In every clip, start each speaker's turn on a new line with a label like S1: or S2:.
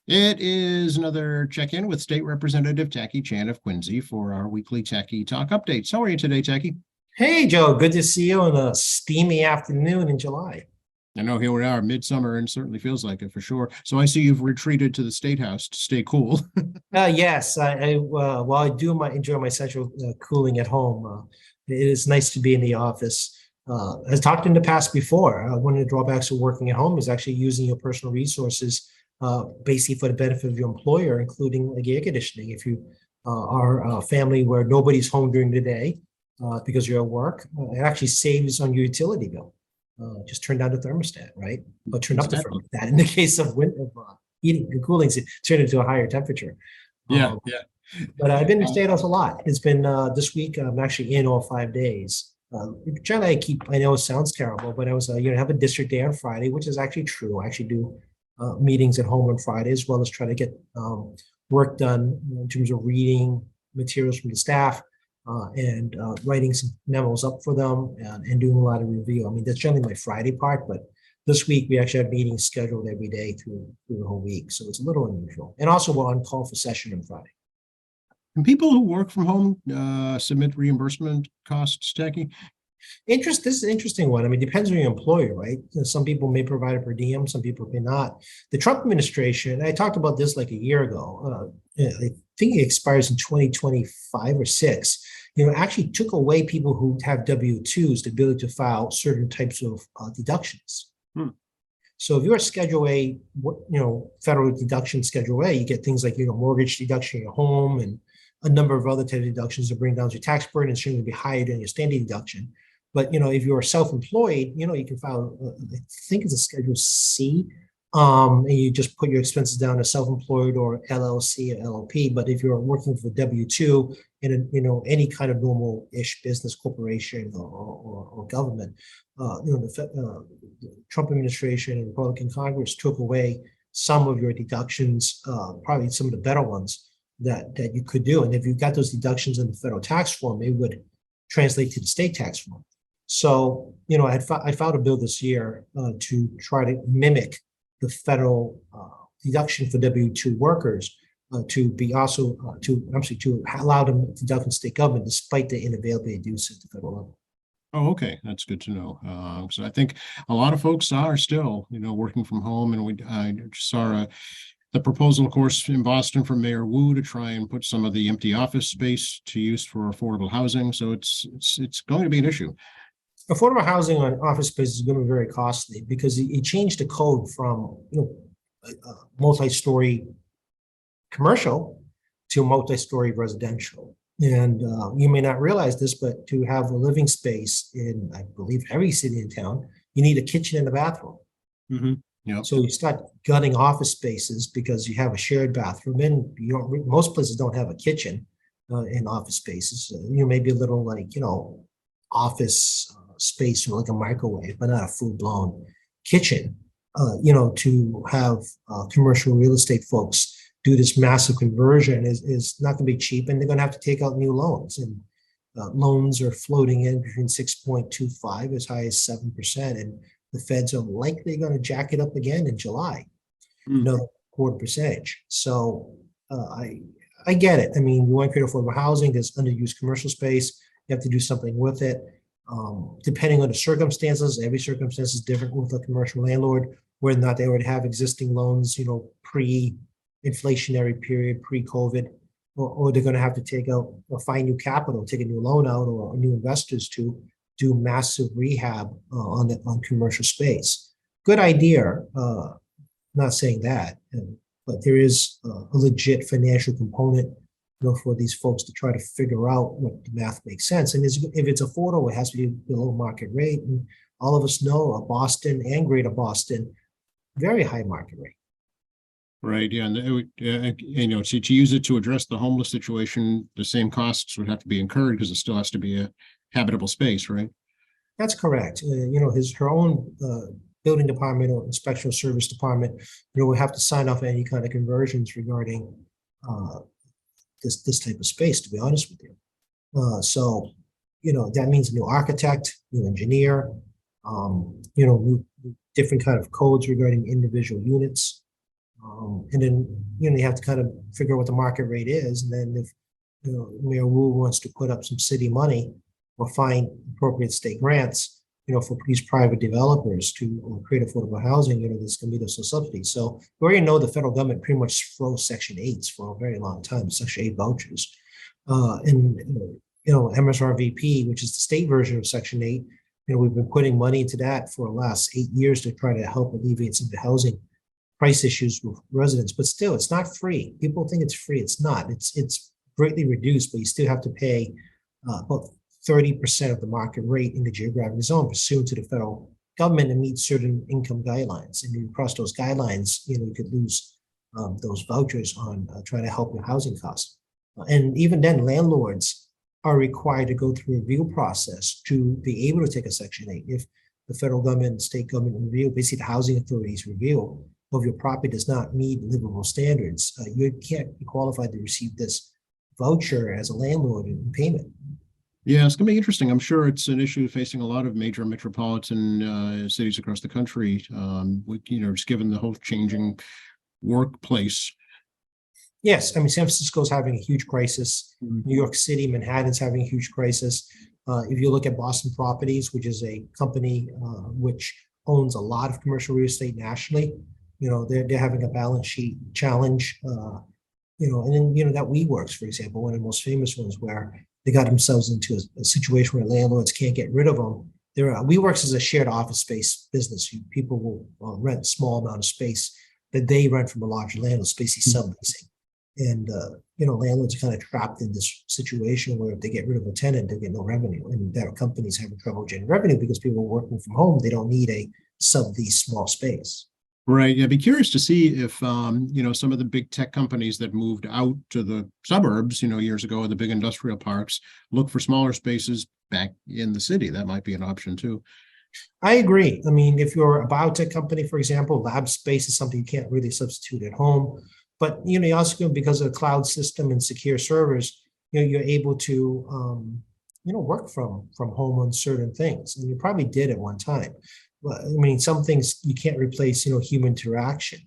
S1: It is another check-in with State Representative Tacky Chan of Quincy for our weekly Tacky Talk updates. How are you today, Tacky?
S2: Hey, Joe, good to see you on a steamy afternoon in July.
S1: I know here we are, midsummer, and certainly feels like it for sure. So I see you've retreated to the State House to stay cool.
S2: Yes, while I do enjoy my central cooling at home, it is nice to be in the office. As talked in the past before, one of the drawbacks of working at home is actually using your personal resources basically for the benefit of your employer, including like air conditioning. If you are a family where nobody's home during the day because you're at work, it actually saves on your utility bill. Just turn down the thermostat, right? But turn up the
S1: Exactly.
S2: thermostat in the case of heating and cooling, turn it to a higher temperature.
S1: Yeah,
S2: Um,
S1: yeah.
S2: but I've been in the
S1: Um,
S2: state house a lot. It's been this week. I'm actually in all 5 days. Generally, I know it sounds terrible, but I was, have a district day on Friday, which is actually true. I actually do meetings at home on Friday, as well as try to get work done in terms of reading materials from the staff and writing some memos up for them and doing a lot of review. I mean, that's generally my Friday part, but this week we actually have meetings scheduled every day through the whole week. So it's a little unusual. And also we're on call for session on Friday.
S1: can people who work from home submit reimbursement costs, Tacky?
S2: This is an interesting one. I mean, depends on your employer, right? Some people may provide a per diem, some people may not. The Trump administration, I talked about this like a year ago. I think it expires in 2025 or six. Actually took away people who have W-2s the ability to file certain types of deductions.
S1: Hmm.
S2: So if you're a Schedule A, federal deduction Schedule A, you get things like mortgage deduction in your home and a number of other types of deductions that bring down your tax burden and shouldn't be higher than your standing deduction. But if you're self-employed, you can file. I think it's a Schedule C, and you just put your expenses down as self-employed or LLC or LLP. But if you're working for W-2 in any kind of normal-ish business, corporation or government, the Trump administration and Republican Congress took away some of your deductions, probably some of the better ones that you could do. And if you got those deductions in the federal tax form, it would translate to the state tax form. So, I filed a bill this year to try to mimic the federal deduction for W-2 workers to be also to allow them to deduct in state government despite the inavailability to do so at the federal level.
S1: Oh, okay. That's good to know. So I think a lot of folks are still, working from home, and I saw the proposal, of course, in Boston from Mayor Wu to try and put some of the empty office space to use for affordable housing. So it's going to be an issue.
S2: Affordable housing on office space is going to be very costly because it changed the code from multi-story commercial to multi-story residential. And you may not realize this, but to have a living space in, I believe, every city and town, you need a kitchen and a bathroom.
S1: Mm-hmm. Yeah.
S2: So you start gutting office spaces because you have a shared bathroom, and most places don't have a kitchen in office spaces. Maybe a little office space like a microwave, but not a full blown kitchen. To have commercial real estate folks do this massive conversion is not going to be cheap, and they're going to have to take out new loans. And loans are floating in between 6.25 as high as 7%, and the Feds are likely going to jack it up again in July, another quarter percentage. So I get it. I mean, you want to create affordable housing. There's underused commercial space. You have to do something with it. Depending on the circumstances, every circumstance is different with a commercial landlord, whether or not they already have existing loans, pre-inflationary period, pre-COVID, or they're going to have to take out or find new capital, take a new loan out, or new investors to do massive rehab on commercial space. Good idea. Not saying that, but there is a legit financial component for these folks to try to figure out what the math makes sense. And if it's affordable, it has to be below market rate. And all of us know Boston and Greater Boston, very high market rate.
S1: Right. Yeah. And to use it to address the homeless situation, the same costs would have to be incurred because it still has to be a habitable space, right?
S2: That's correct. Her own building department or inspection service department, will have to sign off any kind of conversions regarding this type of space, to be honest with you. So that means a new architect, new engineer, new different kind of codes regarding individual units. And then, you have to kind of figure out what the market rate is. And then if, Mayor Wu wants to put up some city money or find appropriate state grants, for these private developers to create affordable housing, there's going to be those subsidies. So we already know the federal government pretty much froze Section 8s for a very long time, Section 8 vouchers. And, MSRVP, which is the state version of Section 8, we've been putting money into that for the last 8 years to try to help alleviate some of the housing price issues with residents. But still, it's not free. People think it's free. It's not. It's greatly reduced, but you still have to pay about 30% of the market rate in the geographic zone pursuant to the federal government and meet certain income guidelines. And you cross those guidelines, you could lose those vouchers on trying to help your housing costs. And even then, landlords are required to go through a review process to be able to take a Section 8. If the federal government and state government review, basically the housing authorities review of your property does not meet livable standards, you can't be qualified to receive this voucher as a landlord in payment.
S1: Yeah, it's going to be interesting. I'm sure it's an issue facing a lot of major metropolitan cities across the country, with, just given the whole changing workplace.
S2: Yes, I mean, San Francisco's having a huge crisis. New York City, Manhattan's having a huge crisis. If you look at Boston Properties, which is a company which owns a lot of commercial real estate nationally, they're having a balance sheet challenge. And then, that WeWorks, for example, one of the most famous ones where they got themselves into a situation where landlords can't get rid of them. WeWorks is a shared office space business. People will rent a small amount of space that they rent from a larger landlord, basically subleasing. And, landlords are kind of trapped in this situation where if they get rid of a tenant, they get no revenue. And that companies having trouble generating revenue because people are working from home. They don't need a sublease small space.
S1: Right. I'd be curious to see if, some of the big tech companies that moved out to the suburbs, years ago, the big industrial parks, look for smaller spaces back in the city. That might be an option too.
S2: I agree. I mean, if you're a biotech company, for example, lab space is something you can't really substitute at home. But, you also, because of the cloud system and secure servers, you're able to, work from home on certain things. And you probably did at one time. But I mean, some things you can't replace, human interaction.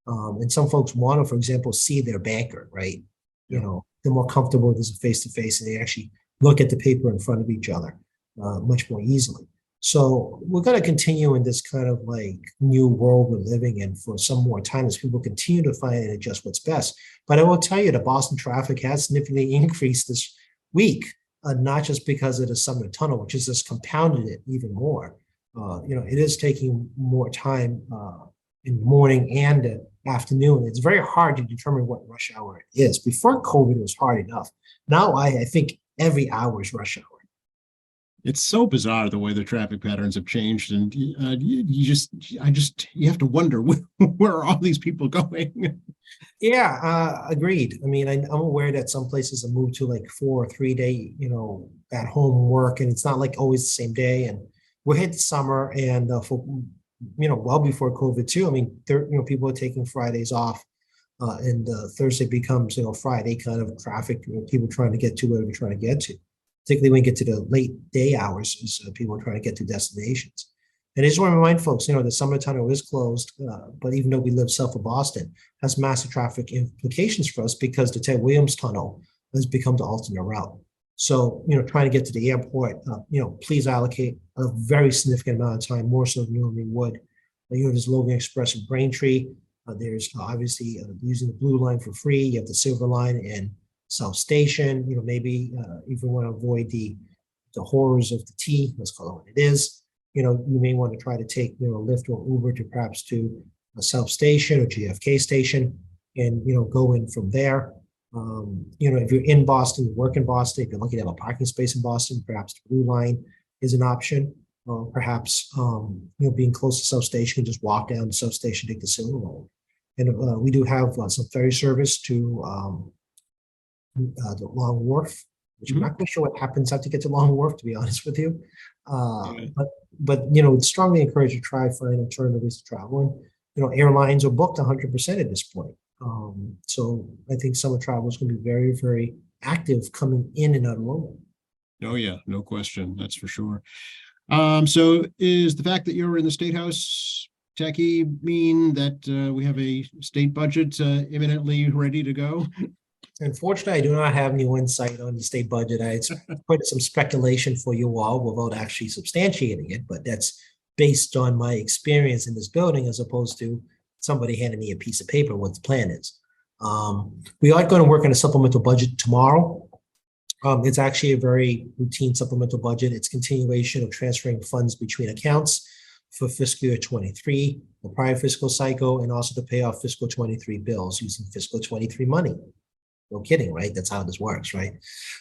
S2: And some folks want to, for example, see their banker, right?
S1: Yeah.
S2: They're more comfortable with this face-to-face and they actually look at the paper in front of each other much more easily. So we're going to continue in this kind of like new world we're living in for some more time as people continue to find and adjust what's best. But I will tell you, the Boston traffic has significantly increased this week, not just because of the Summer Tunnel, which has just compounded it even more. It is taking more time in the morning and the afternoon. It's very hard to determine what rush hour it is. Before COVID, it was hard enough. Now I think every hour is rush hour.
S1: It's so bizarre the way the traffic patterns have changed, and you have to wonder where are all these people going?
S2: Yeah, agreed. I mean, I'm aware that some places have moved to like 4 or 3 day, at home work, and it's not like always the same day. And we're hit summer, and for well before COVID too. I mean, people are taking Fridays off, and Thursday becomes Friday kind of traffic. People trying to get to where they're trying to get to. Particularly when you get to the late day hours, as people are trying to get to destinations. And I just want to remind folks, the Summer Tunnel is closed, but even though we live south of Boston, has massive traffic implications for us because the Ted Williams Tunnel has become the alternate route. So, trying to get to the airport, please allocate a very significant amount of time, more so than you normally would. There's Logan Express in Braintree. There's obviously using the Blue Line for free. You have the Silver Line and South Station, maybe if you want to avoid the horrors of the T, let's call it what it is, you may want to try to take, Lyft or Uber to perhaps to a South Station or JFK Station and, go in from there. If you're in Boston, you work in Boston, if you're lucky to have a parking space in Boston, perhaps the Blue Line is an option. Perhaps, being close to South Station, just walk down to South Station, take the Silver Line. And we do have some ferry service to the Long Wharf, which I'm not quite sure what happens after you get to Long Wharf, to be honest with you. But strongly encourage you to try find alternative ways to travel. And airlines are booked 100% at this point. So I think summer travel is going to be very, very active coming in and out of Lowell.
S1: Oh yeah, no question, that's for sure. So is the fact that you're in the State House Jackie, mean that we have a state budget imminently ready to go?
S2: Unfortunately, I do not have any insight on the state budget. I put some speculation for you all without actually substantiating it, but that's based on my experience in this building as opposed to somebody handing me a piece of paper what the plan is. We are going to work on a supplemental budget tomorrow. It's actually a very routine supplemental budget. It's continuation of transferring funds between accounts for fiscal year 23, the prior fiscal cycle, and also to pay off fiscal 23 bills using fiscal 23 money. No kidding, right? That's how this works, right?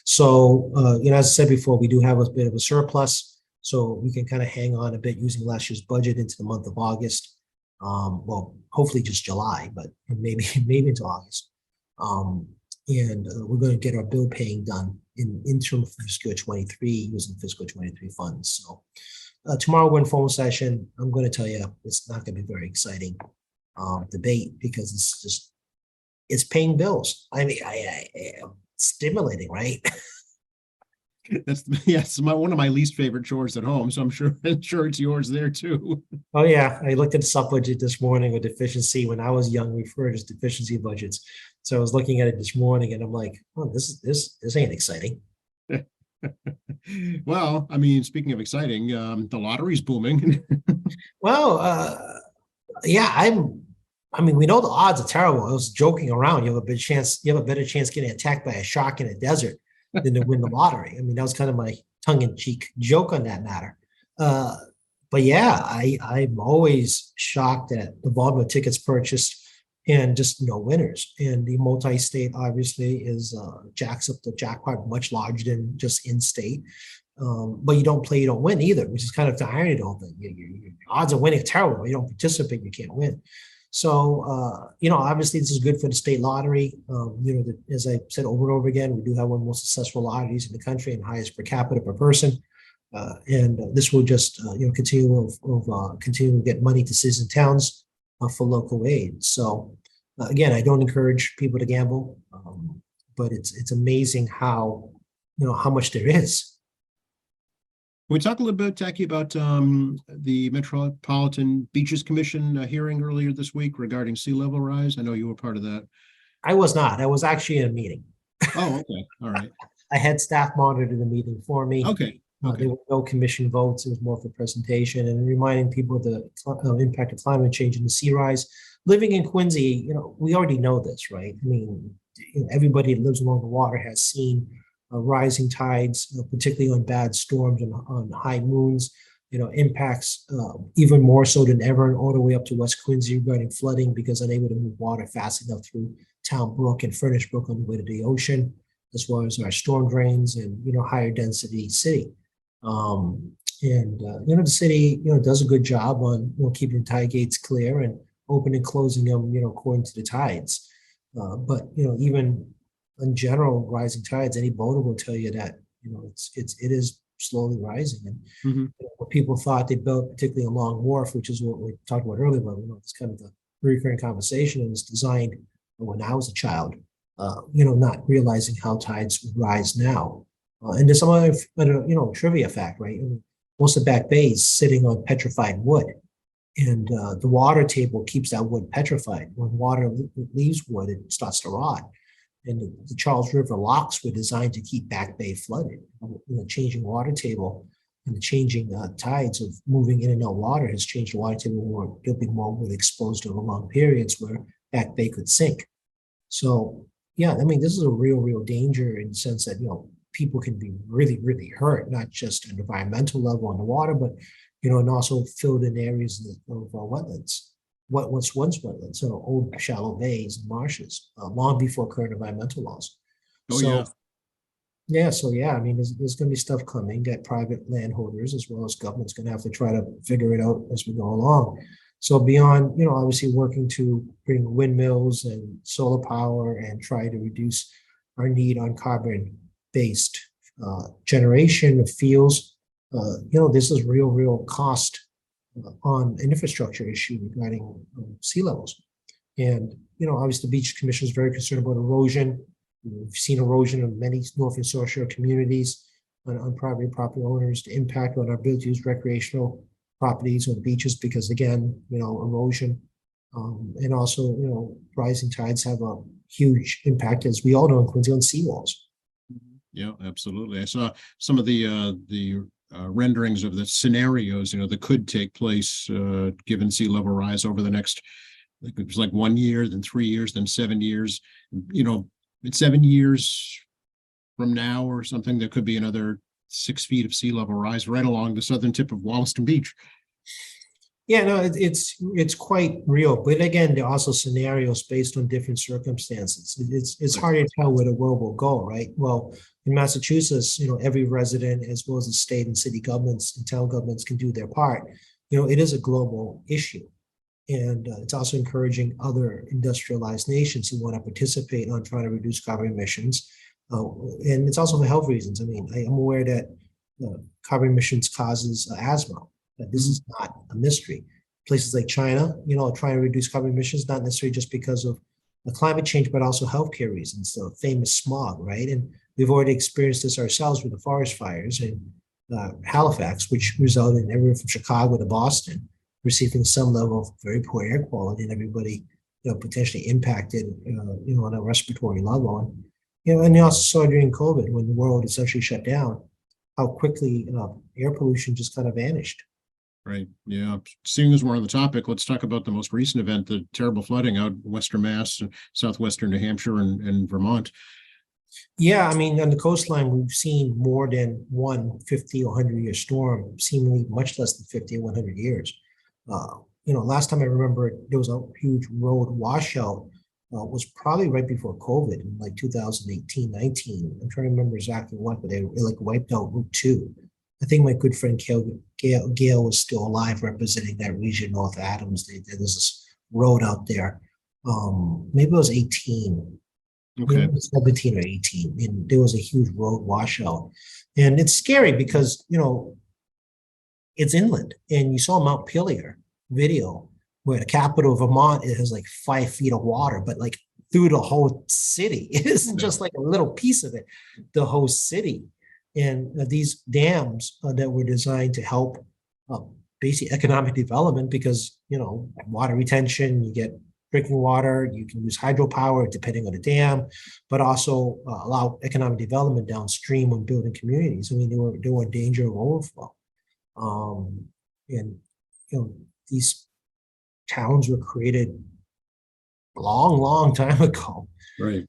S2: So, as I said before, we do have a bit of a surplus, so we can kind of hang on a bit using last year's budget into the month of August. Well, hopefully just July, but maybe into August. And we're going to get our bill paying done in interim fiscal 23 using fiscal 23 funds. So tomorrow we're in phone session. I'm going to tell you it's not going to be very exciting debate because it's paying bills. I mean, I stimulating, right?
S1: That's one of my least favorite chores at home. So I'm sure it's yours there too.
S2: Oh yeah, I looked at the sub budget this morning with deficiency. When I was young, we referred as deficiency budgets. So I was looking at it this morning, and I'm like, oh, this ain't exciting.
S1: Well, I mean, speaking of exciting, the lottery's booming.
S2: Well, yeah, I mean, we know the odds are terrible. I was joking around. You have a better chance getting attacked by a shark in a desert than to win the lottery. I mean, that was kind of my tongue-in-cheek joke on that matter. But yeah, I'm always shocked at the volume of tickets purchased and just no winners. And the multi-state obviously is jacks up the jackpot much larger than just in-state. But you don't play, you don't win either, which is kind of the irony of the whole thing. Your odds of winning are terrible. You don't participate, you can't win. So, obviously this is good for the state lottery. As I said over and over again, we do have one of the most successful lotteries in the country and highest per capita per person. And this will just, continue to get money to cities and towns for local aid. So, again, I don't encourage people to gamble, but it's amazing how much there is.
S1: Can we talk a little bit, Jackie, about the Metropolitan Beaches Commission hearing earlier this week regarding sea level rise? I know you were part of that.
S2: I was not. I was actually in a meeting.
S1: Oh, okay. All right.
S2: I had staff monitor the meeting for me.
S1: Okay.
S2: There were no commission votes. It was more for presentation and reminding people of the impact of climate change and the sea rise. Living in Quincy, we already know this, right? I mean, everybody that lives along the water has seen rising tides, particularly on bad storms and on high moons, impacts even more so than ever all the way up to West Quincy regarding flooding because unable to move water fast enough through Town Brook and Furnace Brook on the way to the ocean, as well as our storm drains and, higher density city. The city, does a good job on, keeping tide gates clear and opening and closing them, according to the tides. But, even in general, rising tides, any boater will tell you that, it is slowly rising. And what people thought they built, particularly along Wharf, which is what we talked about earlier, but it's kind of the recurring conversation, and was designed when I was a child, not realizing how tides would rise now. And there's some other, trivia fact, right? I mean, most of Back Bay is sitting on petrified wood, and the water table keeps that wood petrified. When water leaves wood, it starts to rot. And the Charles River locks were designed to keep Back Bay flooded. The changing water table and the changing tides of moving in and out water has changed the water table more. There'll be more wood exposed over long periods where Back Bay could sink. So, yeah, I mean, this is a real danger in the sense that, people can be really hurt, not just at an environmental level on the water, but, and also filled in areas of wetlands. Once wetlands, so old shallow bays and marshes, long before current environmental laws. I mean, there's going to be stuff coming that private landholders as well as government's going to have to try to figure it out as we go along. So beyond, obviously working to bring windmills and solar power and try to reduce our need on carbon-based generation of fuels, this is real cost on an infrastructure issue regarding sea levels. And, obviously the Beach Commission is very concerned about erosion. We've seen erosion of many North and South Shore communities on private property owners, the impact on our ability to use recreational properties or the beaches because again, erosion. And also, rising tides have a huge impact, as we all know, in Quincy, on seawalls.
S1: Yeah, absolutely. I saw some of the renderings of the scenarios, that could take place given sea level rise over the next, I think it was like 1 year, then 3 years, then 7 years. In 7 years from now or something, there could be another 6 feet of sea level rise right along the southern tip of Wollaston Beach.
S2: Yeah, no, it's quite real. But again, there are also scenarios based on different circumstances. It's
S1: Right.
S2: hard to tell where the world will go, right? Well, in Massachusetts, every resident, as well as the state and city governments and town governments, can do their part. It is a global issue. And it's also encouraging other industrialized nations who want to participate on trying to reduce carbon emissions. And it's also for health reasons. I mean, I am aware that carbon emissions causes asthma. But this is not a mystery. Places like China, trying to reduce carbon emissions, not necessarily just because of the climate change, but also healthcare reasons, the famous smog, right? And we've already experienced this ourselves with the forest fires in Halifax, which resulted in everyone from Chicago to Boston receiving some level of very poor air quality, and everybody, potentially impacted, on a respiratory level. And you also saw during COVID, when the world essentially shut down, how quickly air pollution just kind of vanished.
S1: Right. Yeah. Seeing as we're on the topic, let's talk about the most recent event, the terrible flooding out in Western Mass, southwestern New Hampshire, and Vermont.
S2: Yeah, I mean, on the coastline, we've seen more than one 50 or 100-year storm, seemingly much less than 50 or 100 years. Last time I remember there was a huge road washout, was probably right before COVID in like 2018, 19. I'm trying to remember exactly what, but they like wiped out Route 2. I think my good friend Gail was still alive, representing that region, North Adams. There's this road out there. Maybe it was 18.
S1: Okay.
S2: Maybe it was 17 or 18. And there was a huge road washout. And it's scary because, it's inland. And you saw Mount Pillier video where the capital of Vermont, it has like 5 feet of water, but like through the whole city. It isn't just like a little piece of it, the whole city. And these dams that were designed to help basic economic development because, water retention, you get drinking water, you can use hydropower depending on the dam, but also allow economic development downstream when building communities. I mean, they were in danger of overflow. And, these towns were created a long, long time ago.
S1: Right.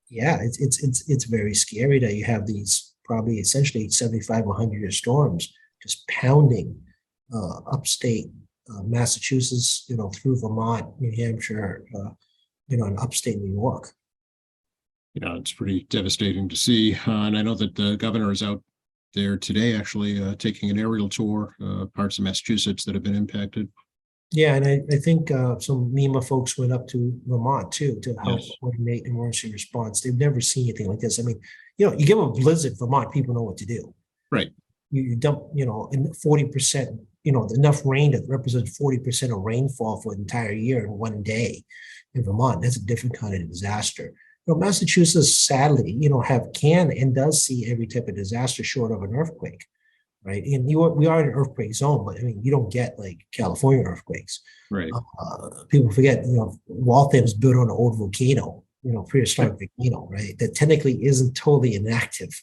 S2: Yeah, it's very scary that you have these probably essentially 75 or 100-year storms just pounding upstate Massachusetts, through Vermont, New Hampshire, and upstate New York.
S1: It's pretty devastating to see. And I know that the governor is out there today, actually taking an aerial tour, parts of Massachusetts that have been impacted.
S2: Yeah, and I think some MEMA folks went up to Vermont too to help
S1: Yes.
S2: coordinate emergency response. They've never seen anything like this. I mean, you give them a blizzard, Vermont people know what to do.
S1: Right.
S2: You dump, in 40%, enough rain that represents 40% of rainfall for an entire year in one day in Vermont. That's a different kind of disaster. Massachusetts, sadly, can and does see every type of disaster short of an earthquake. Right. And we are in an earthquake zone, but I mean, you don't get like California earthquakes.
S1: Right.
S2: People forget, Waltham is built on an old volcano, prehistoric volcano, right? That technically isn't totally inactive.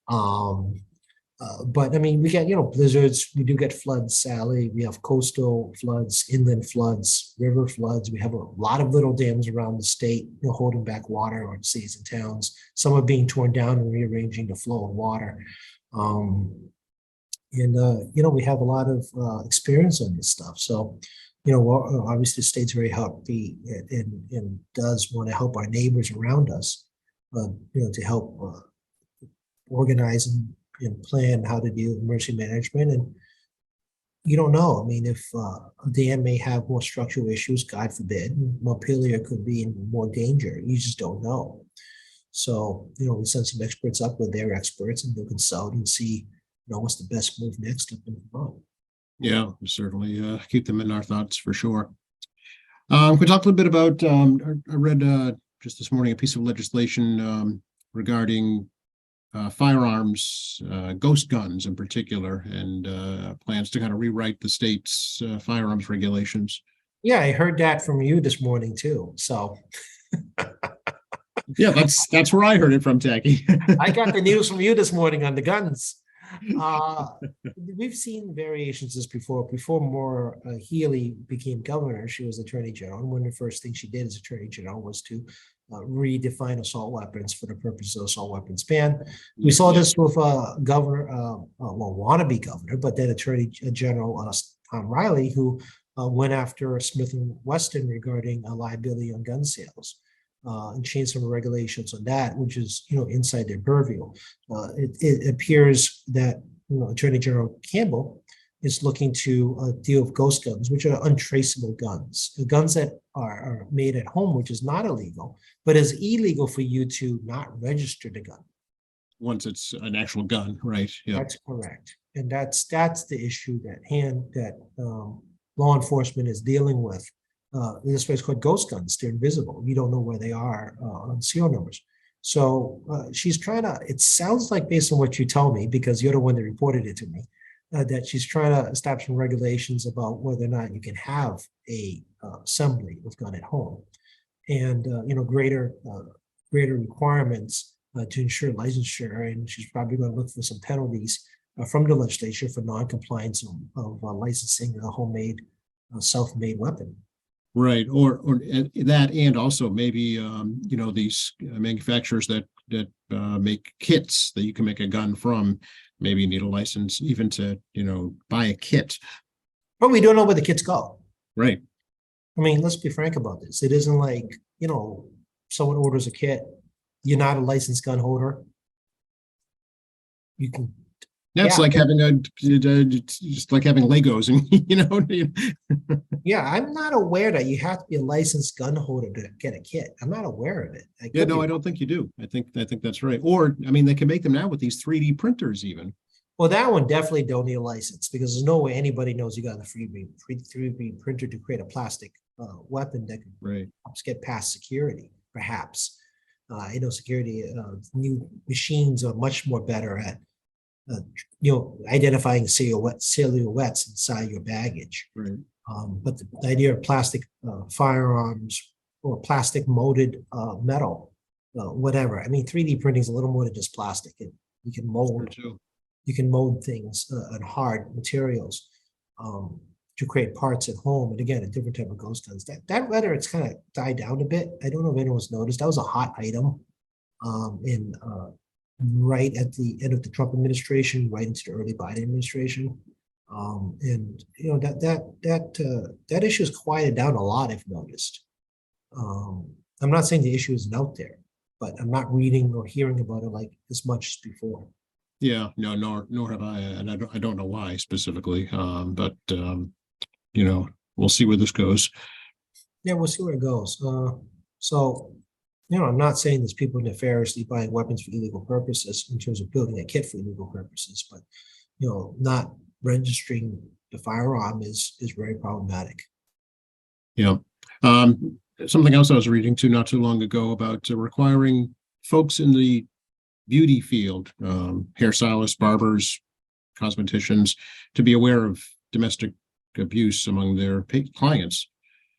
S2: But I mean, we get, blizzards, we do get floods, Sally. We have coastal floods, inland floods, river floods. We have a lot of little dams around the state, holding back water on cities and towns. Some are being torn down and rearranging the flow of water. We have a lot of experience on this stuff. So, obviously the state's very healthy and does want to help our neighbors around us, to help organize and plan how to do emergency management. And you don't know. I mean, if a dam may have more structural issues, God forbid, Montpelier could be in more danger. You just don't know. So, we send some experts up with their experts and they'll consult and see what's the best move next up in Vermont.
S1: Yeah, we certainly keep them in our thoughts for sure. We talked a little bit about, I read just this morning a piece of legislation regarding firearms, ghost guns in particular, and plans to kind of rewrite the state's firearms regulations.
S2: Yeah, I heard that from you this morning too. So
S1: Yeah, that's where I heard it from, Tacky.
S2: I got the news from you this morning on the guns. Uh, we've seen variations this before. Before Maura Healey became governor, she was Attorney General. And one of the first things she did as Attorney General was to redefine assault weapons for the purpose of assault weapons ban. We saw this with Governor, well, wannabe governor, but then Attorney General Tom Riley, who went after Smith and Wesson regarding liability on gun sales. And change some regulations on that, which is, inside their purview. It appears that, Attorney General Campbell is looking to deal with ghost guns, which are untraceable guns. The guns that are made at home, which is not illegal, but is illegal for you to not register the gun.
S1: Once it's an actual gun, right? Yeah,
S2: that's correct, and that's the issue that law enforcement is dealing with. This is called ghost guns. They're invisible. You don't know where they are on serial numbers. So she's trying to, it sounds like, based on what you tell me, because you're the one that reported it to me, that she's trying to establish some regulations about whether or not you can have a assembly with gun at home, and greater requirements to ensure licensure. And she's probably going to look for some penalties from the legislature for non-compliance of licensing a homemade, self-made weapon.
S1: right. Or that, and also maybe these manufacturers that make kits that you can make a gun from. Maybe you need a license even to buy a kit.
S2: But we don't know where the kits go.
S1: Right.
S2: I mean, let's be frank about this. It isn't like, someone orders a kit, you're not a licensed gun holder. You can.
S1: That's like having just like having Legos, and
S2: Yeah, I'm not aware that you have to be a licensed gun holder to get a kit. I'm not aware of it.
S1: Yeah, no, I don't think you do. I think that's right. Or, I mean, they can make them now with these 3D printers even.
S2: Well, that one definitely don't need a license, because there's no way anybody knows you got a 3D printer to create a plastic weapon that can get past security, perhaps. Security, new machines are much more better at identifying silhouettes inside your baggage.
S1: Right.
S2: But the idea of plastic firearms or plastic molded metal, whatever. I mean, 3D printing is a little more than just plastic. You can mold things on hard materials to create parts at home. And again, a different type of ghost guns. That whether it's kind of died down a bit. I don't know if anyone's noticed. That was a hot item right at the end of the Trump administration, right into the early Biden administration. And that issue has quieted down a lot, I've noticed. I'm not saying the issue isn't out there, but I'm not reading or hearing about it like as much as before.
S1: Yeah, no, nor have I, and I don't know why specifically. But we'll see where this goes.
S2: Yeah, we'll see where it goes. So I'm not saying there's people nefariously buying weapons for illegal purposes in terms of building a kit for illegal purposes, but not registering the firearm is very problematic.
S1: Yeah. Something else I was reading not too long ago about requiring folks in the beauty field, hairstylists, barbers, cosmeticians, to be aware of domestic abuse among their clients.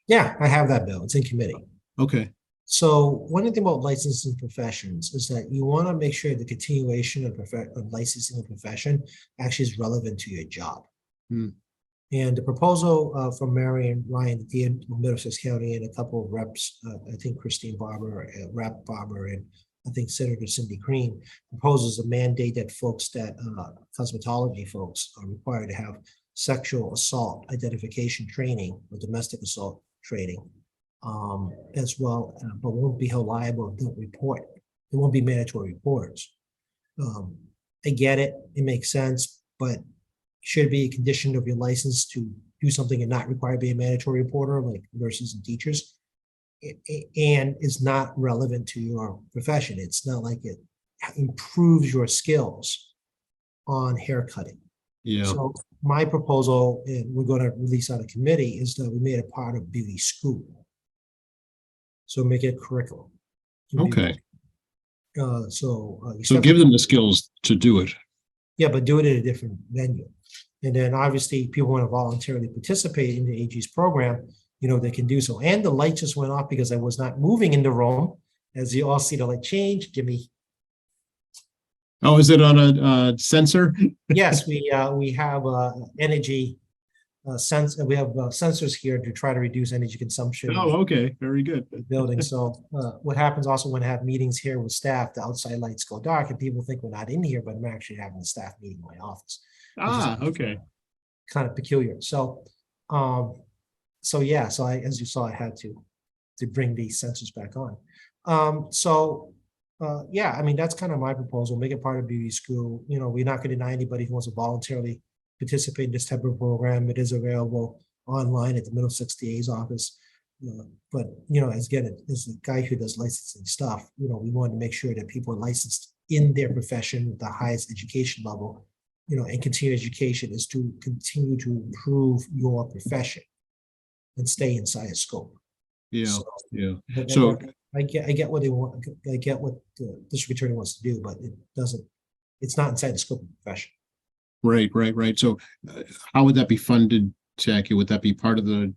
S2: Yeah, I have that bill. It's in committee.
S1: Okay.
S2: So one thing about licensing professions is that you want to make sure the continuation of licensing a profession actually is relevant to your job. And the proposal from Marion Ryan, the DA of Middlesex County, and a couple of reps, I think Christine Barber, Rep Barber, and I think Senator Cindy Green, proposes a mandate that cosmetology folks are required to have sexual assault identification training or domestic assault training as well, but won't be held liable if they don't report. There won't be mandatory reporters. I get it. It makes sense, but should it be a condition of your license to do something and not require to be a mandatory reporter like nurses and teachers? And it's not relevant to your profession. It's not like it improves your skills on haircutting.
S1: Yeah.
S2: So my proposal, and we're going to release out of committee, is that we made it part of beauty school. So make it curriculum.
S1: Okay. So give them the skills to do it.
S2: Yeah, but do it in a different venue. And then obviously people want to voluntarily participate in the AG's program, they can do so. And the light just went off because I was not moving in the room. As you all see the light change, Jimmy.
S1: Oh, is it on a sensor?
S2: Yes, we have energy we have sensors here to try to reduce energy consumption.
S1: Oh, okay, very good.
S2: Building. So what happens also when I have meetings here with staff, the outside lights go dark and people think we're not in here, but I'm actually having a staff meeting in my office.
S1: Okay.
S2: Kind of peculiar. So yeah, so as you saw, I had to bring these sensors back on. Yeah, I mean, that's kind of my proposal. Make it part of beauty school. We're not going to deny anybody who wants to voluntarily participate in this type of program. It is available online at the Middlesex DA's office. But as the guy who does licensing stuff, we want to make sure that people are licensed in their profession at the highest education level. And continuing education is to continue to improve your profession and stay inside a scope.
S1: Yeah, yeah.
S2: So I get what they want. I get what the district attorney wants to do, but it's not inside the scope of the profession.
S1: Right. So how would that be funded, Jackie? Would that be part of the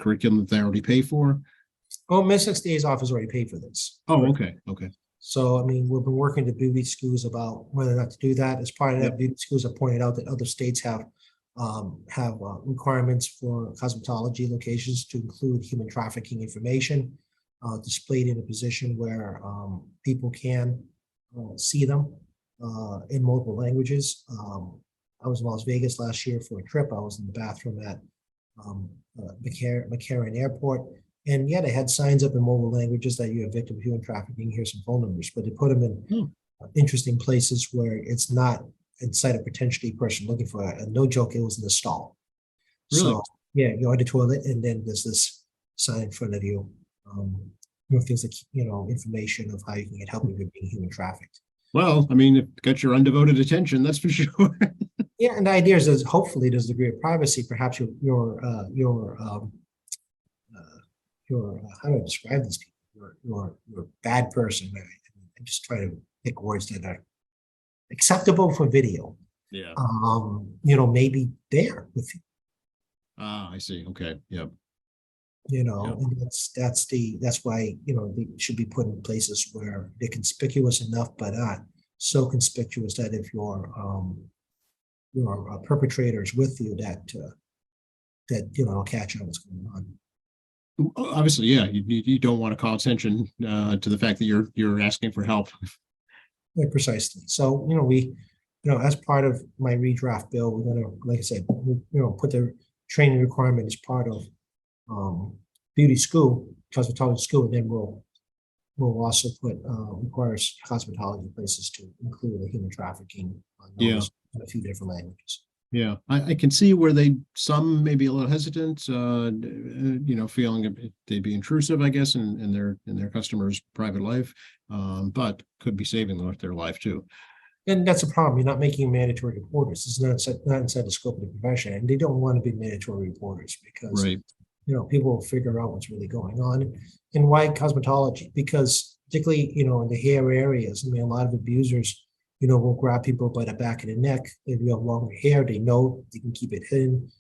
S1: curriculum that they already pay for?
S2: Oh, Middlesex DA's office already paid for this.
S1: Oh, okay.
S2: So, I mean, we've been working to beauty schools about whether or not to do that. As part of that, beauty schools have pointed out that other states have requirements for cosmetology locations to include human trafficking information displayed in a position where people can see them in multiple languages. I was in Las Vegas last year for a trip. I was in the bathroom at McCarran Airport. And yeah, they had signs up in mobile languages that you're a victim of human trafficking. Here's some phone numbers, but they put them in interesting places where it's not inside a potentially person looking for it. And no joke, it was in the stall.
S1: Really?
S2: So yeah, you're on the toilet, and then there's this sign in front of you. Things like information of how you can get help if you're being human trafficked.
S1: Well, I mean, it got your undevoted attention, that's for sure.
S2: Yeah, and the idea is that hopefully there's a degree of privacy. Perhaps your how do I describe these people? You're a bad person. I just try to pick words that are acceptable for video.
S1: Yeah.
S2: Maybe there with you.
S1: I see. Okay. Yep.
S2: And that's why they should be put in places where they're conspicuous enough, but not so conspicuous that if your perpetrator is with you, that catch on what's going on.
S1: Obviously, yeah, you don't want to call attention to the fact that you're asking for help.
S2: Yeah, precisely. So we as part of my redraft bill, we're going to, like I said, put the training requirement as part of beauty school, cosmetology school, and then we'll also put requires cosmetology places to include a human trafficking in a few different languages.
S1: Yeah, I can see where some may be a little hesitant, feeling they'd be intrusive, I guess, in their customers' private life, but could be saving their life too.
S2: And that's a problem. You're not making mandatory reporters. It's not inside the scope of the profession, and they don't want to be mandatory reporters because people will figure out what's really going on. And why cosmetology? Because particularly in the hair areas, I mean, a lot of abusers will grab people by the back of the neck. If you have longer hair, they know they can keep it hidden.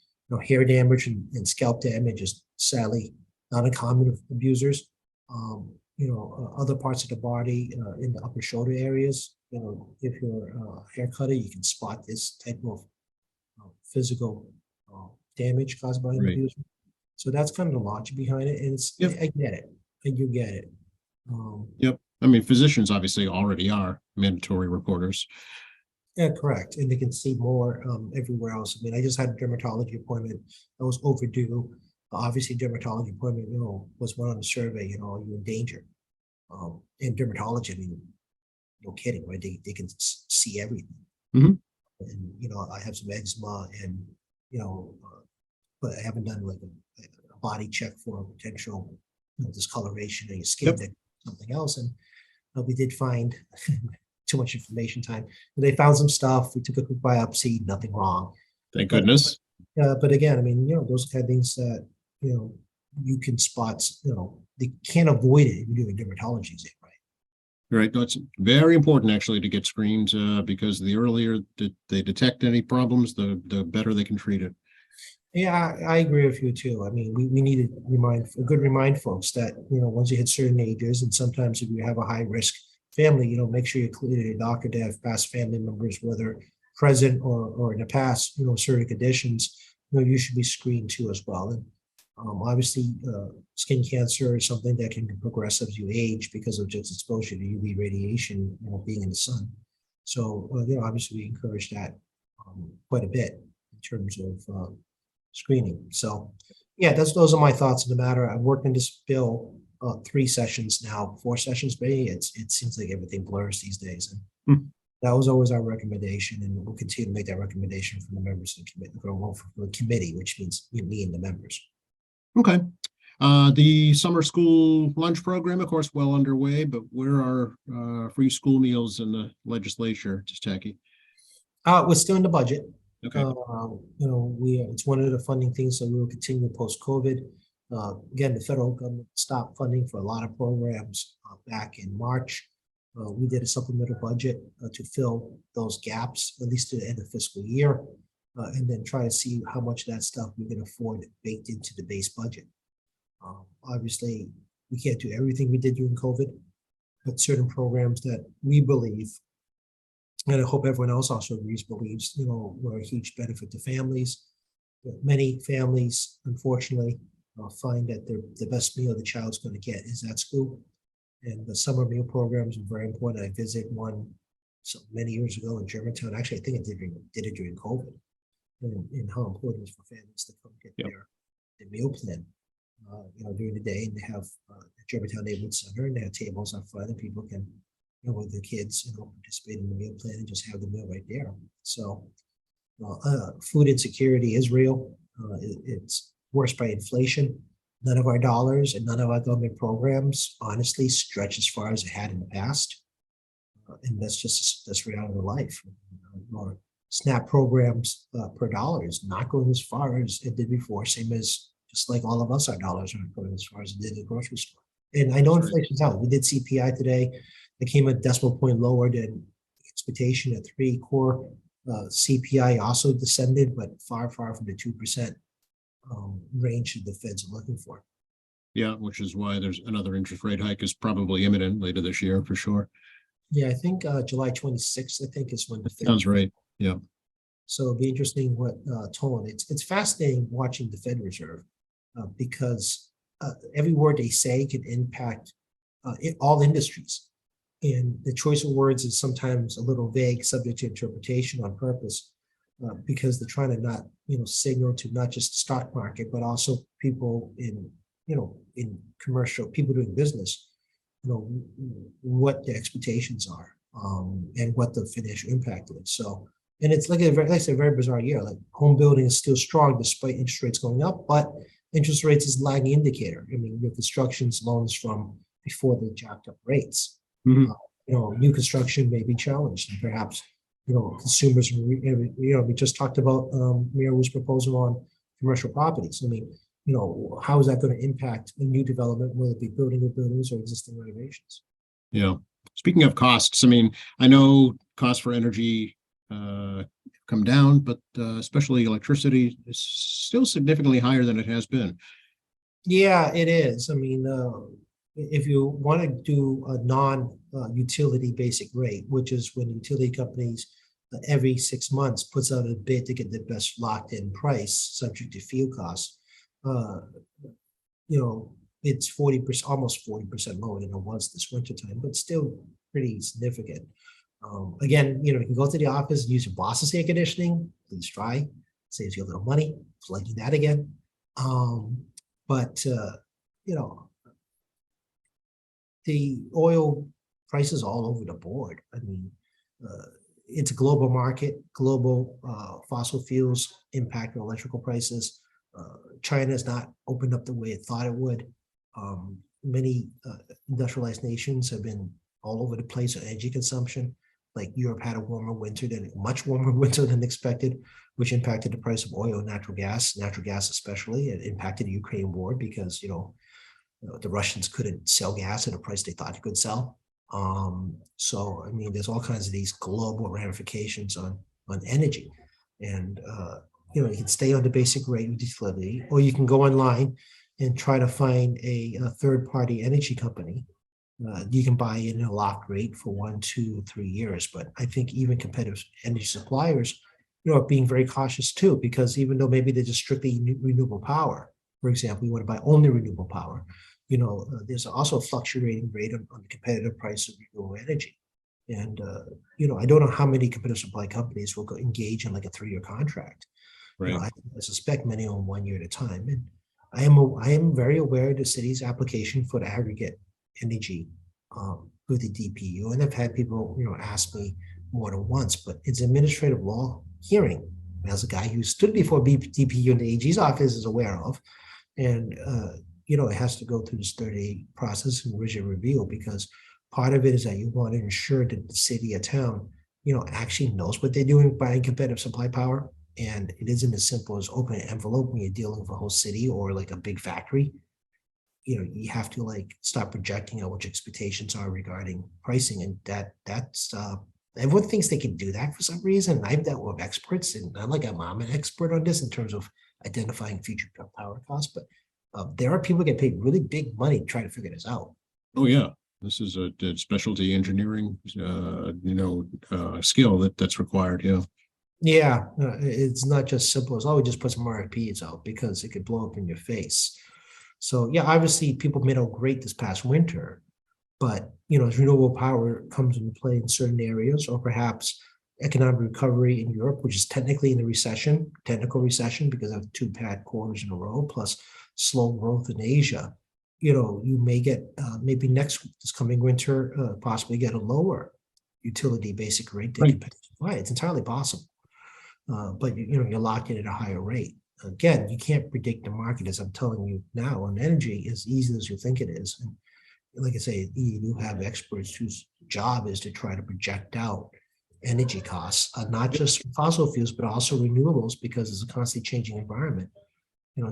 S2: Hair damage and scalp damage is sadly not uncommon with abusers. Other parts of the body in the upper shoulder areas. If you're a hair cutter, you can spot this type of physical damage caused by an abuser. So that's kind of the logic behind it, and I get it, and you get it.
S1: Yep. I mean, physicians obviously already are mandatory reporters.
S2: Yeah, correct. And they can see more everywhere else. I mean, I just had a dermatology appointment that was overdue. Obviously, dermatology appointment, was one on the survey, are you in danger? In dermatology, I mean, no kidding, right? They can see everything.
S1: Mm-hmm.
S2: And, I have some eczema and, but I haven't done like a body check for potential discoloration in your skin, something else. And we did find too much information time. They found some stuff. We took a quick biopsy, nothing wrong.
S1: Thank goodness.
S2: But again, I mean, those kind of things that, you can spot, they can't avoid it if you're doing dermatology, right?
S1: Right. That's very important actually to get screened because the earlier that they detect any problems, the better they can treat it.
S2: Yeah, I agree with you too. I mean, we need to remind folks that, once you hit certain ages, and sometimes if you have a high risk family, make sure you clear your doctor to have past family members, whether present or in the past, certain conditions, you should be screened too as well. And obviously, skin cancer is something that can progress as you age because of just exposure to UV radiation, being in the sun. So, obviously we encourage that quite a bit in terms of screening. So, yeah, those are my thoughts on the matter. I've worked in this bill 3 sessions now, 4 sessions, maybe. It seems like everything blurs these days, and
S1: Hmm.
S2: that was always our recommendation, and we'll continue to make that recommendation from the members of the committee, from the committee, which means me and the members.
S1: Okay. The summer school lunch program, of course, well underway, but where are free school meals in the legislature, just Tacky?
S2: We're still in the budget.
S1: Okay.
S2: It's one of the funding things that we will continue post-COVID. Again, the federal government stopped funding for a lot of programs back in March. We did a supplemental budget to fill those gaps, at least to the end of fiscal year, and then try to see how much of that stuff we can afford baked into the base budget. Obviously, we can't do everything we did during COVID, but certain programs that we believe, and I hope everyone else also believes, were a huge benefit to families. But many families, unfortunately, find that the best meal the child's going to get is at school. And the summer meal programs are very important. I visited one many years ago in Germantown. Actually, I think I did it during COVID, and how important it is for families to come get their meal plan. During the day, and they have the Germantown Neighborhood Center, and they have tables out front, and people can, with their kids, participate in the meal plan and just have the meal right there. So, food insecurity is real. It's worse by inflation. None of our dollars and none of our government programs, honestly, stretch as far as it had in the past, and that's reality of life. Our SNAP programs per dollar is not going as far as it did before. Same as just like all of us, our dollars aren't going as far as it did in the grocery store. And I know inflation's out. We did CPI today. It came a decimal point lower than expectation at 3 core. CPI also descended, but far from the 2% range that the Feds are looking for.
S1: Yeah, which is why there's another interest rate hike is probably imminent later this year for sure.
S2: Yeah, I think July 26th, I think is when the Fed.
S1: Sounds right. Yeah.
S2: So it'll be interesting what tone. It's fascinating watching the Fed Reserve because every word they say can impact all industries. And the choice of words is sometimes a little vague, subject to interpretation on purpose, because they're trying to not, signal to not just the stock market, but also people in commercial, people doing business, what the expectations are and what the financial impact is. So, and it's like a very bizarre year. Like home building is still strong despite interest rates going up, but interest rates is a lagging indicator. I mean, your construction's loans from before they jacked up rates.
S1: Mm-hmm.
S2: New construction may be challenged, and perhaps consumers. We just talked about Mayor Wu's proposal on commercial properties. I mean, how is that going to impact a new development, whether it be building new buildings or existing renovations?
S1: Yeah. Speaking of costs, I mean, I know costs for energy come down, but especially electricity is still significantly higher than it has been.
S2: Yeah, it is. I mean, if you want to do a non-utility basic rate, which is when utility companies every 6 months puts out a bid to get the best locked-in price, subject to fuel costs, it's 40%, almost 40% lower than it was this wintertime, but still pretty significant. Again, you can go to the office and use your boss's air conditioning. Please try. Saves you a little money. Plugging that again. But the oil prices all over the board. I mean, it's a global market. Global fossil fuels impact on electrical prices. China has not opened up the way it thought it would. Many industrialized nations have been all over the place on energy consumption. Like Europe had a much warmer winter than expected, which impacted the price of oil and natural gas especially. It impacted the Ukraine war because, the Russians couldn't sell gas at a price they thought they could sell. So, I mean, there's all kinds of these global ramifications on energy. And, you can stay on the basic rate with utility, or you can go online and try to find a third-party energy company. You can buy in a locked rate for 1, 2, 3 years, but I think even competitive energy suppliers, are being very cautious too, because even though maybe they're just strictly renewable power, for example, you want to buy only renewable power, there's also a fluctuating rate on the competitive price of renewable energy. And, I don't know how many competitive supply companies will engage in like a 3-year contract.
S1: Right.
S2: I suspect many on 1 year at a time. And I am very aware of the city's application for the aggregate energy with the DPU. And I've had people, ask me more than once, but it's administrative law hearing. As a guy who stood before DPU in the AG's office is aware of. And, it has to go through this 30-day process and rigid review, because part of it is that you want to ensure that the city or town, actually knows what they're doing buying competitive supply power. And it isn't as simple as open an envelope when you're dealing with a whole city or like a big factory. You have to like start projecting out what your expectations are regarding pricing. And that's everyone thinks they can do that for some reason. And I've dealt with experts, and I'm an expert on this in terms of identifying future power costs, but there are people who get paid really big money to try to figure this out.
S1: Oh, yeah. This is a specialty engineering, skill that's required. Yeah.
S2: Yeah, it's not just simple as, we just put some RFPs out, because it could blow up in your face. So yeah, obviously people made out great this past winter, but as renewable power comes into play in certain areas, or perhaps economic recovery in Europe, which is technically in a technical recession because of 2 bad quarters in a row, plus slow growth in Asia, you may get maybe this coming winter, possibly get a lower utility basic rate than competitive supply. It's entirely possible. But you're locked in at a higher rate. Again, you can't predict the market, as I'm telling you now, on energy as easy as you think it is. And like I say, you have experts whose job is to try to project out energy costs, not just fossil fuels, but also renewables, because it's a constantly changing environment,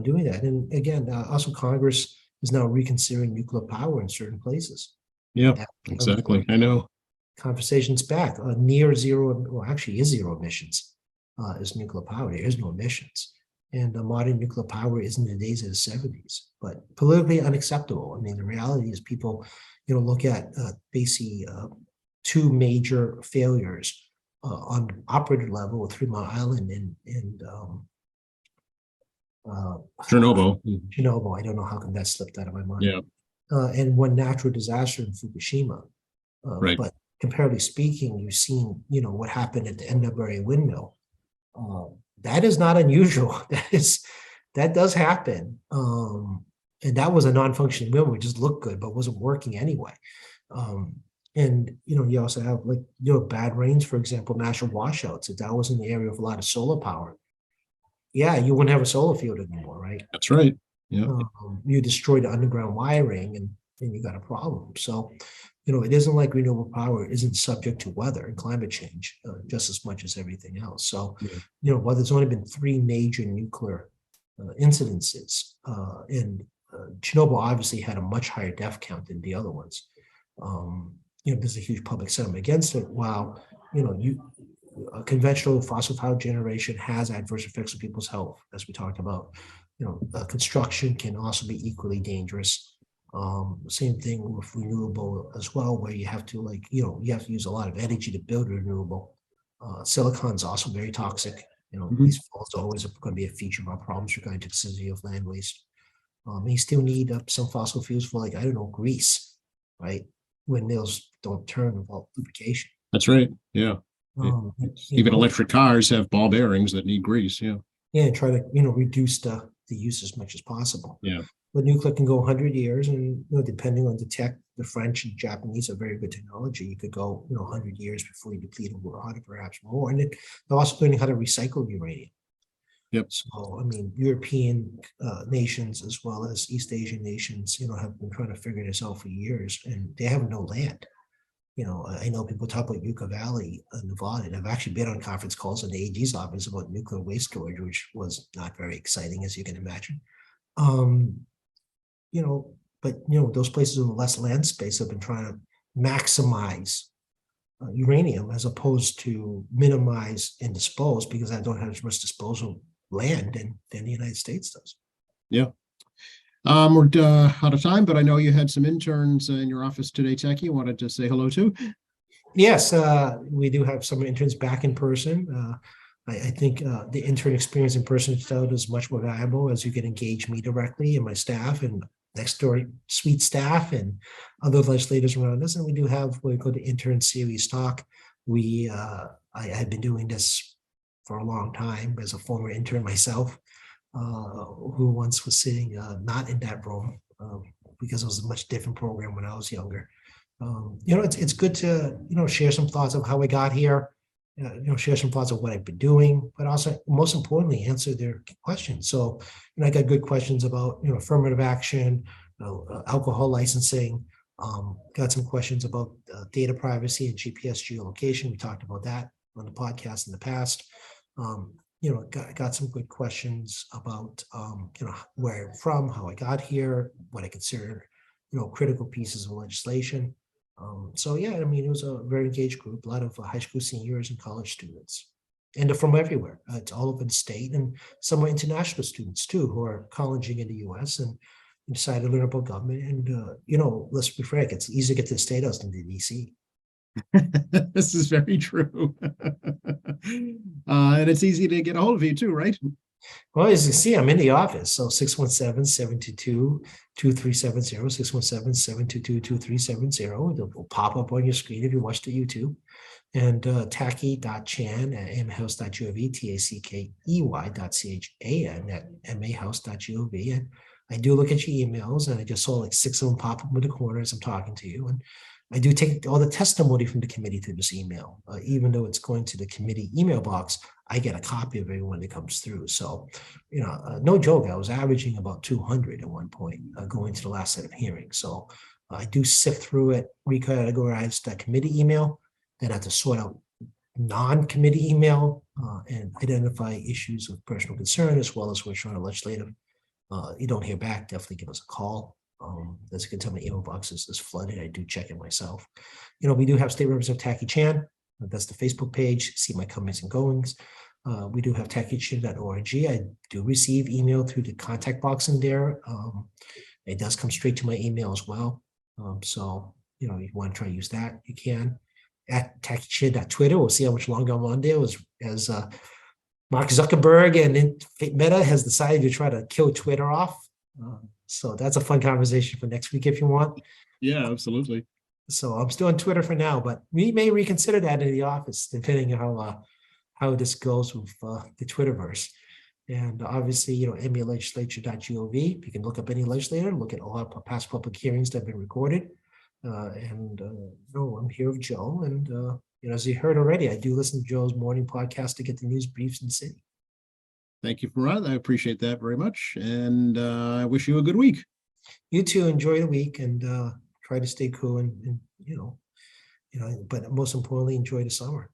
S2: doing that. And again, also Congress is now reconsidering nuclear power in certain places.
S1: Yeah, exactly. I know.
S2: Conversations back, near zero, well, actually is zero emissions, is nuclear power. There is no emissions. And modern nuclear power is in the days of the 70s, but politically unacceptable. I mean, the reality is people, look at basically 2 major failures on operator level with 3 Mile Island and
S1: Chernobyl.
S2: Chernobyl. I don't know how come that slipped out of my mind.
S1: Yeah.
S2: And one natural disaster in Fukushima.
S1: Right.
S2: But comparatively speaking, you've seen, what happened at the NWA windmill. That is not unusual. That does happen. And that was a non-functioning windmill. It just looked good, but wasn't working anyway. And you also have bad rains, for example, natural washouts. If that was in the area of a lot of solar power, yeah, you wouldn't have a solar field anymore, right?
S1: That's right. Yeah.
S2: You destroy the underground wiring, and you got a problem. So, it isn't like renewable power isn't subject to weather and climate change just as much as everything else. So, while there's only been 3 major nuclear incidences, and Chernobyl obviously had a much higher death count than the other ones. There's a huge public sentiment against it. While, conventional fossil power generation has adverse effects on people's health, as we talked about. Construction can also be equally dangerous. Same thing with renewable as well, where you have to you have to use a lot of energy to build renewable. Silicon is also very toxic. These faults are always going to be a feature of our problems regarding toxicity of land waste. You still need some fossil fuels for grease, right? Windmills don't turn without lubrication.
S1: That's right. Yeah. Even electric cars have ball bearings that need grease. Yeah.
S2: Yeah, and try to reduce the use as much as possible.
S1: Yeah.
S2: But nuclear can go 100 years, and depending on the tech, the French and Japanese have very good technology. You could go 100 years before you deplete uranium, or perhaps more. And they're also learning how to recycle uranium.
S1: Yep.
S2: So I mean, European nations as well as East Asian nations, have been trying to figure this out for years, and they have no land. I know people talk about Yucca Valley, Nevada, and I've actually been on conference calls in the AG's office about nuclear waste storage, which was not very exciting, as you can imagine. But those places with less land space have been trying to maximize uranium as opposed to minimize and dispose, because I don't have as much disposal land than the United States does.
S1: Yeah. We're out of time, but I know you had some interns in your office today, Techie, you wanted to say hello to.
S2: Yes, we do have some interns back in person. I think the intern experience in person is much more valuable as you can engage me directly and my staff and next door suite staff and other legislators around us. And we do have what we call the intern series talk. I had been doing this for a long time as a former intern myself, who once was sitting not in that room because it was a much different program when I was younger. It's good to, share some thoughts of how I got here, share some thoughts of what I've been doing, but also most importantly, answer their questions. So, I got good questions about, affirmative action, alcohol licensing, got some questions about data privacy and GPS geolocation. We talked about that on the podcast in the past. Got some good questions about, where I'm from, how I got here, what I consider, critical pieces of legislation. It was a very engaged group, a lot of high school seniors and college students, and they're from everywhere. It's all over the state, and some are international students too, who are colleging in the U.S. and decided to learn about government. And, let's be frank, it's easier to get to the State House than to DC.
S1: This is very true. And it's easy to get a hold of you too, right?
S2: Well, as you see, I'm in the office. So 617-722-2370, 617-722-2370. It'll pop up on your screen if you watch the YouTube. And tackey.chan at mahouse.gov, tackey.chan at mahouse.gov. And I do look at your emails, and I just saw like 6 of them pop up in the corner as I'm talking to you. And I do take all the testimony from the committee through this email. Even though it's going to the committee email box, I get a copy of everyone that comes through. So, no joke, I was averaging about 200 at one point going to the last set of hearings. So I do sift through it, recategorize that committee email, then I have to sort out non-committee email and identify issues of personal concern, as well as which are legislative. You don't hear back, definitely give us a call. As you can tell, my email box is flooded. I do check it myself. We do have State Representative Tackey Chan. That's the Facebook page. See my comings and goings. We do have tackeychan.org. I do receive email through the contact box in there. It does come straight to my email as well. If you want to try to use that, you can. At tackeychan.twitter. We'll see how much longer I'm on there. As Mark Zuckerberg and Meta has decided to try to kill Twitter off. So that's a fun conversation for next week if you want.
S1: Yeah, absolutely.
S2: So I'm still on Twitter for now, but we may reconsider that in the office, depending on how this goes with the Twitterverse. And obviously, malegislature.gov. You can look up any legislator, look at all our past public hearings that have been recorded. I'm here with Joe. And, as you heard already, I do listen to Joe's morning podcast to get the news briefs in the city.
S1: Thank you for that. I appreciate that very much. And I wish you a good week.
S2: You too. Enjoy the week and try to stay cool and but most importantly, enjoy the summer.